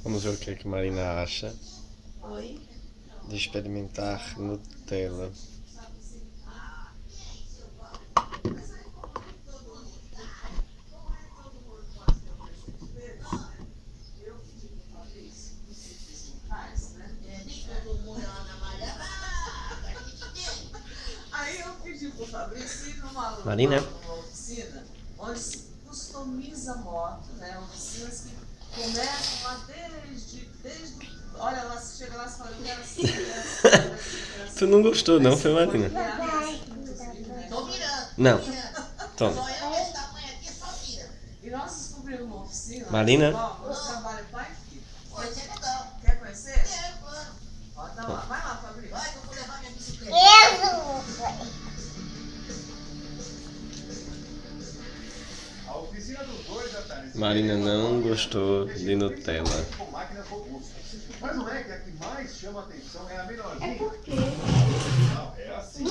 Vamos ver o que é que a Marina acha Oi? de experimentar Nutella. Aí eu pedi pro Fabrício ir numa Marina? oficina onde se customiza moto, né? Oficinas que começam lá desde olha lá, você chega lá e fala, eu quero assim, eu quero assim, eu quero assim, eu quero assim. Tu não gostou não, foi Marina? Tô mirando. Não. Toma. Só eu esse tamanho aqui só vira. E nós descobrimos uma oficina, Marina? onde trabalha pai e filho. Pode ser legal. Quer conhecer? É, claro. Ó, tá lá. Vai lá, Fabrício. Vai que eu vou levar minha bicicleta. A oficina dos dois, Atari. Marina não gostou de Nutella. Com máquinas robustas. Mas não é que a que mais chama atenção é a menorzinha. É porque Não, é assim.